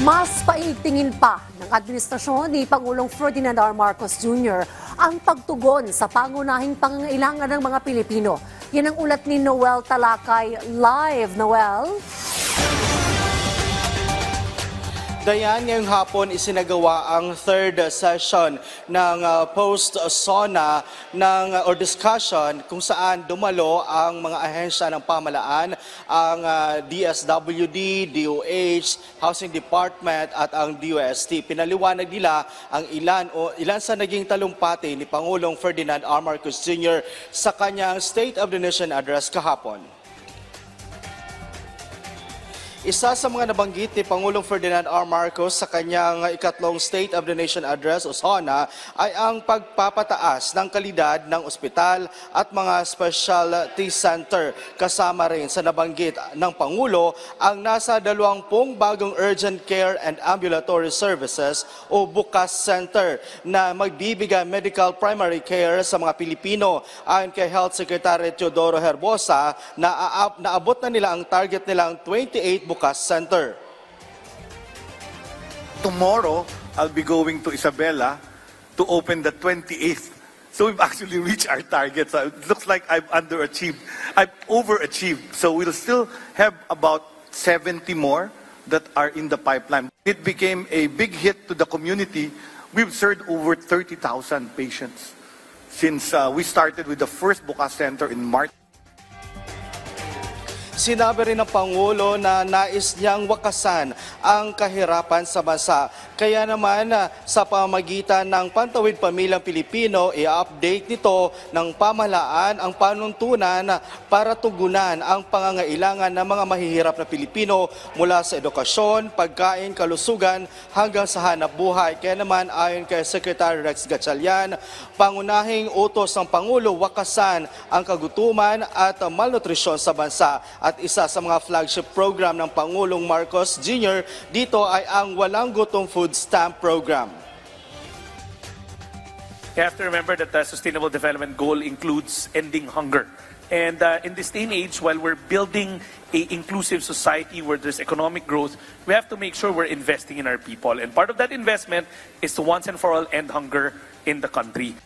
Mas paigtingin pa ng administrasyon ni Pangulong Ferdinand R. Marcos Jr. ang pagtugon sa pangunahing pangangailangan ng mga Pilipino. Yan ang ulat ni Noel Talakay. Live, Noel. Dayan, ngayong hapon isinagawa ang third session ng post-SONA or discussion kung saan dumalo ang mga ahensya ng pamahalaan, ang DSWD, DOH, Housing Department at ang DOST. Pinaliwanag nila ang ilan sa naging talumpati ni Pangulong Ferdinand R. Marcos Jr. sa kanyang State of the Nation address kahapon. Isa sa mga nabanggit ni Pangulong Ferdinand R. Marcos sa kanyang ikatlong State of the Nation Address o SONA ay ang pagpapataas ng kalidad ng ospital at mga specialty center. Kasama rin sa nabanggit ng Pangulo ang nasa 20 bagong urgent care and ambulatory services o BUCAS Center na magbibigay medical primary care sa mga Pilipino. Ayon kay Health Secretary Teodoro Herbosa, naabot na nila ang target nilang 28 BUCAS Center. Tomorrow, I'll be going to Isabela to open the 28th. So we've actually reached our target. So it looks like I've underachieved. I've overachieved. So we'll still have about 70 more that are in the pipeline. It became a big hit to the community. We've served over 30,000 patients since we started with the first BUCAS Center in March. Sinabi rin ng Pangulo na nais niyang wakasan ang kahirapan sa bansa. Kaya naman sa pamamagitan ng Pantawid Pamilyang Pilipino, i-update nito ng pamahalaan ang panuntunan para tugunan ang pangangailangan ng mga mahihirap na Pilipino mula sa edukasyon, pagkain, kalusugan hanggang sa hanap buhay. Kaya naman ayon kay Secretary Rex Gatchalian, pangunahing utos ng Pangulo wakasan ang kagutuman at malnutrisyon sa bansa. At isa sa mga flagship program ng Pangulong Marcos Jr. dito ay ang Walang Gutom Food Stamp Program. You have to remember that the Sustainable Development Goal includes ending hunger. And in this day and age, while we're building an inclusive society where there's economic growth, we have to make sure we're investing in our people. And part of that investment is to once and for all end hunger in the country.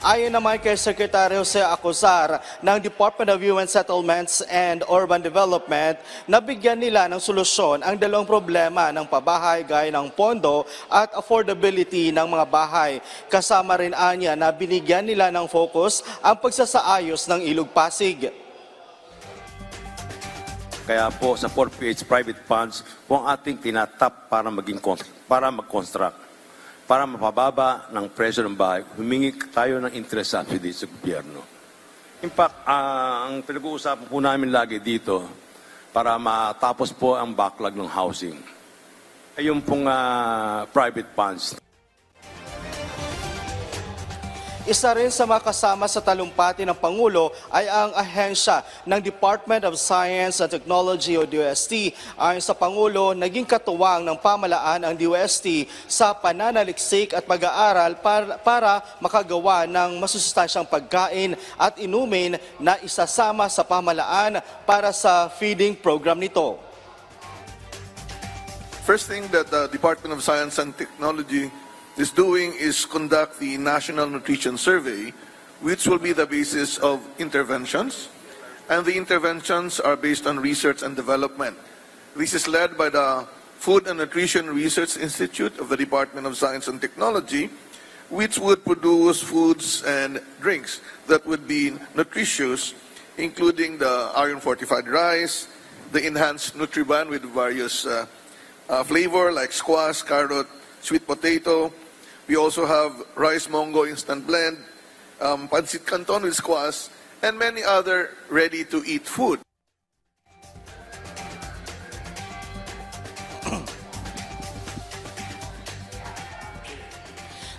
Ayon naman kay Secretary Jose Acosar ng Department of Human Settlements and Urban Development, nabigyan nila ng solusyon ang dalawang problema ng pabahay gaya ng pondo at affordability ng mga bahay. Kasama rin anya na binigyan nila ng focus ang pagsasaayos ng Ilog Pasig. Kaya po sa 4PH private funds po ang ating tinatap para mag-construct. Para mapababa ng presyo ng bahay, humingi tayo ng interest subsidy sa gobyerno. In fact, ang pinag-uusapan po namin lagi dito para matapos po ang backlog ng housing ay yung pong private funds. Isa rin sa mga kasama sa talumpati ng Pangulo ay ang ahensya ng Department of Science and Technology o DOST. Ayon sa Pangulo, naging katuwang ng pamahalaan ang DOST sa pananaliksik at pag-aaral para makagawa ng masusustansyang pagkain at inumin na isasama sa pamahalaan para sa feeding program nito. First thing that the Department of Science and Technology is doing is conduct the National Nutrition Survey, which will be the basis of interventions. And the interventions are based on research and development. This is led by the Food and Nutrition Research Institute of the Department of Science and Technology, which would produce foods and drinks that would be nutritious, including the iron-fortified rice, the enhanced Nutriban with various flavor like squash, carrot, sweet potato. We also have rice mongo instant blend, pancit canton with squash, and many other ready-to-eat food.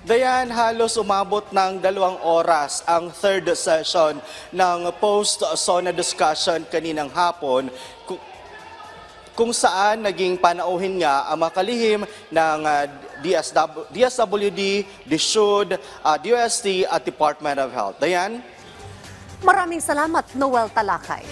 Dayan, halos umabot ng 2 oras ang third session ng post-SONA discussion kaninang hapon, kung saan naging panauhin nga ang makalihim ng DSWD, DSUD, DOST at Department of Health. Dayan? Maraming salamat, Noel Talakay.